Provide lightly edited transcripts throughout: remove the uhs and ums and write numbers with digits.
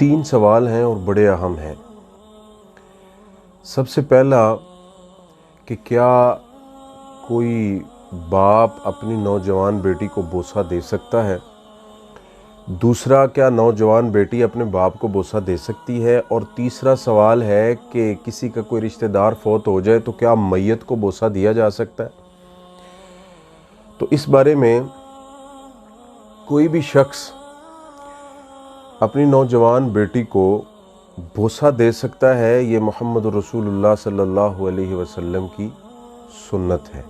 3 سوال ہیں اور بڑے اہم ہیں۔ سب سے پہلا کہ کیا کوئی باپ اپنی نوجوان بیٹی کو بوسہ دے سکتا ہے؟ دوسرا، کیا نوجوان بیٹی اپنے باپ کو بوسہ دے سکتی ہے؟ اور تیسرا سوال ہے کہ کسی کا کوئی رشتہ دار فوت ہو جائے تو کیا میت کو بوسہ دیا جا سکتا ہے؟ تو اس بارے میں کوئی بھی شخص اپنی نوجوان بیٹی کو بوسہ دے سکتا ہے، یہ محمد رسول اللہ صلی اللہ علیہ وسلم کی سنت ہے۔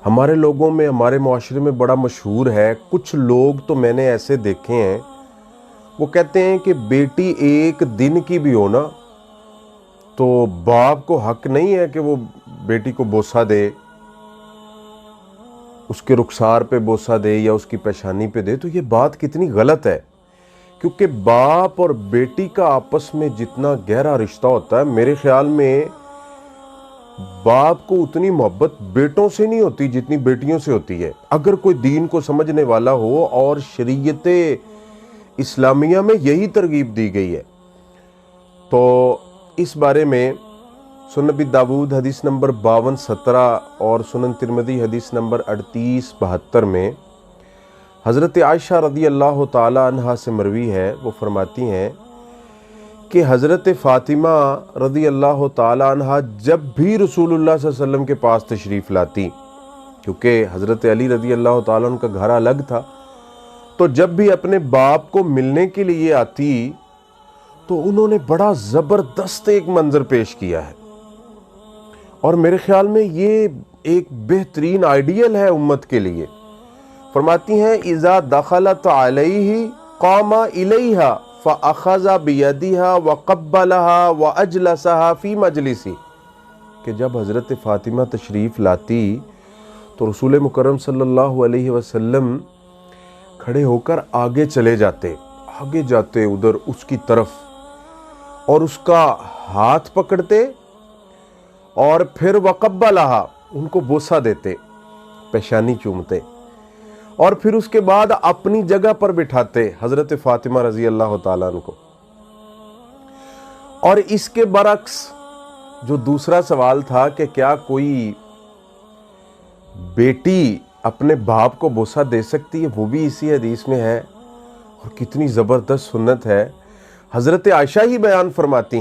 ہمارے لوگوں میں، ہمارے معاشرے میں بڑا مشہور ہے۔ کچھ لوگ تو میں نے ایسے دیکھے ہیں، وہ کہتے ہیں کہ بیٹی ایک دن کی بھی ہو نا تو باپ کو حق نہیں ہے کہ وہ بیٹی کو بوسہ دے، اس کے رخسار پہ بوسہ دے یا اس کی پیشانی پہ دے۔ تو یہ بات کتنی غلط ہے، کیونکہ باپ اور بیٹی کا آپس میں جتنا گہرا رشتہ ہوتا ہے، میرے خیال میں باپ کو اتنی محبت بیٹوں سے نہیں ہوتی جتنی بیٹیوں سے ہوتی ہے۔ اگر کوئی دین کو سمجھنے والا ہو، اور شریعت اسلامیہ میں یہی ترغیب دی گئی ہے، تو اس بارے میں سنن ابی داؤد حدیث نمبر 5217 اور سنن ترمذی حدیث نمبر 3872 میں حضرت عائشہ رضی اللہ تعالی عنہا سے مروی ہے، وہ فرماتی ہیں کہ حضرت فاطمہ رضی اللہ تعالی عنہا جب بھی رسول اللہ صلی اللہ علیہ وسلم کے پاس تشریف لاتی، کیونکہ حضرت علی رضی اللہ تعالیٰ عنہ کا گھر الگ تھا، تو جب بھی اپنے باپ کو ملنے کے لیے آتی تو انہوں نے بڑا زبردست ایک منظر پیش کیا ہے، اور میرے خیال میں یہ ایک بہترین آئیڈیل ہے امت کے لیے۔ فرماتی ہیں اذا دخلت علیہ قام الیہا فاخذ بیدہا وقبلہا واجلسہا فی مجلسی، کہ جب حضرت فاطمہ تشریف لاتی تو رسول مکرم صلی اللہ علیہ وسلم کھڑے ہو کر آگے چلے جاتے ادھر اس کی طرف، اور اس کا ہاتھ پکڑتے اور پھر وقبلہا، ان کو بوسہ دیتے، پیشانی چومتے، اور پھر اس کے بعد اپنی جگہ پر بٹھاتے حضرت فاطمہ رضی اللہ تعالیٰ عنہ کو۔ اور اس کے برعکس جو دوسرا سوال تھا کہ کیا کوئی بیٹی اپنے باپ کو بوسہ دے سکتی ہے، وہ بھی اسی حدیث میں ہے، اور کتنی زبردست سنت ہے۔ حضرت عائشہ ہی بیان فرماتی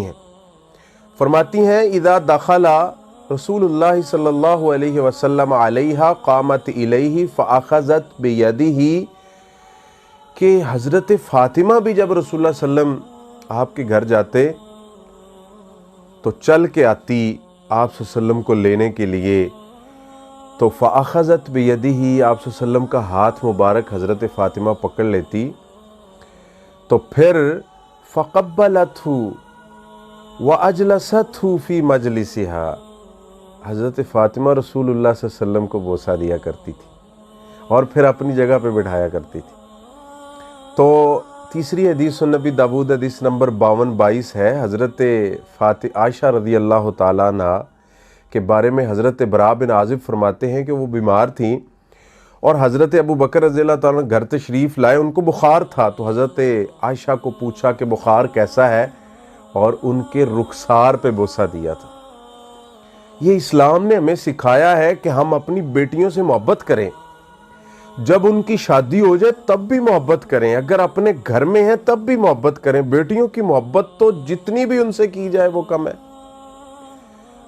ہیں اذا دخل رسول اللہ صلی اللہ علیہ وسلم علیہا قامت الیہ فاخذت بیدہ، کہ حضرت فاطمہ بھی جب رسول اللہ صلی اللہ علیہ وسلم آپ کے گھر جاتے تو چل کے آتی آپ صلی اللہ علیہ وسلم کو لینے کے لیے، تو فاخذت بیدہ، آپ صلی اللہ علیہ وسلم کا ہاتھ مبارک حضرت فاطمہ پکڑ لیتی، تو پھر فقبلتہ واجلستہ فی مجلسہا، حضرت فاطمہ رسول اللہ صلی اللہ علیہ وسلم کو بوسہ دیا کرتی تھی اور پھر اپنی جگہ پہ بٹھایا کرتی تھی۔ تو تیسری حدیث سنن ابی داؤد حدیث نمبر 5222 ہے، حضرت عائشہ رضی اللہ تعالیٰ عنہ کے بارے میں حضرت براء بن عازب فرماتے ہیں کہ وہ بیمار تھیں، اور حضرت ابو بکر رضی اللہ تعالیٰ عنہ گھر تشریف لائے، ان کو بخار تھا، تو حضرت عائشہ کو پوچھا کہ بخار کیسا ہے، اور ان کے رخسار پہ بوسہ دیا تھا۔ یہ اسلام نے ہمیں سکھایا ہے کہ ہم اپنی بیٹیوں سے محبت کریں، جب ان کی شادی ہو جائے تب بھی محبت کریں، اگر اپنے گھر میں ہیں تب بھی محبت کریں۔ بیٹیوں کی محبت تو جتنی بھی ان سے کی جائے وہ کم ہے۔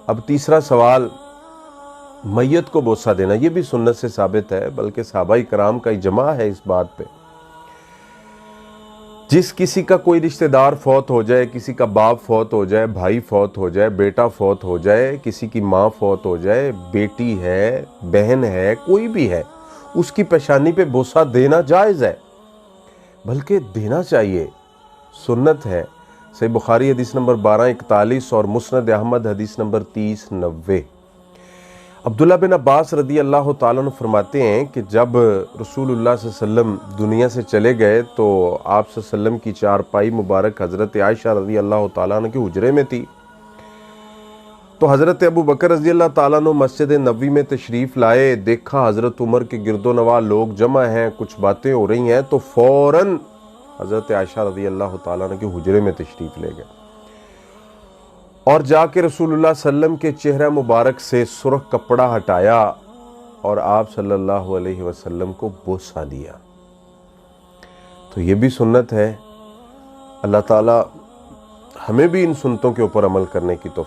اب تیسرا سوال، میت کو بوسہ دینا، یہ بھی سنت سے ثابت ہے، بلکہ صحابہ کرام کا اجماع ہے اس بات پہ۔ جس کسی کا کوئی رشتہ دار فوت ہو جائے، کسی کا باپ فوت ہو جائے، بھائی فوت ہو جائے، بیٹا فوت ہو جائے، کسی کی ماں فوت ہو جائے، بیٹی ہے، بہن ہے، کوئی بھی ہے، اس کی پیشانی پہ بوسہ دینا جائز ہے، بلکہ دینا چاہیے، سنت ہے۔ صحیح بخاری حدیث نمبر 1241 اور مسند احمد حدیث نمبر 3090۔ عبداللہ بن عباس رضی اللہ تعالیٰ عنہ فرماتے ہیں کہ جب رسول اللہ صلی اللہ علیہ وسلم دنیا سے چلے گئے تو آپ صلی اللہ علیہ وسلم کی چارپائی مبارک حضرت عائشہ رضی اللہ تعالیٰ عنہ کے حجرے میں تھی، تو حضرت ابو بکر رضی اللہ تعالیٰ عنہ مسجد نبوی میں تشریف لائے، دیکھا حضرت عمر کے گرد و نواح لوگ جمع ہیں، کچھ باتیں ہو رہی ہیں، تو فوراً حضرت عائشہ رضی اللہ تعالیٰ عنہ کے حجرے میں تشریف لے گئے اور جا کے رسول اللہ صلی اللہ علیہ وسلم کے چہرہ مبارک سے سرخ کپڑا ہٹایا اور آپ صلی اللہ علیہ وسلم کو بوسہ دیا۔ تو یہ بھی سنت ہے۔ اللہ تعالیٰ ہمیں بھی ان سنتوں کے اوپر عمل کرنے کی توفیق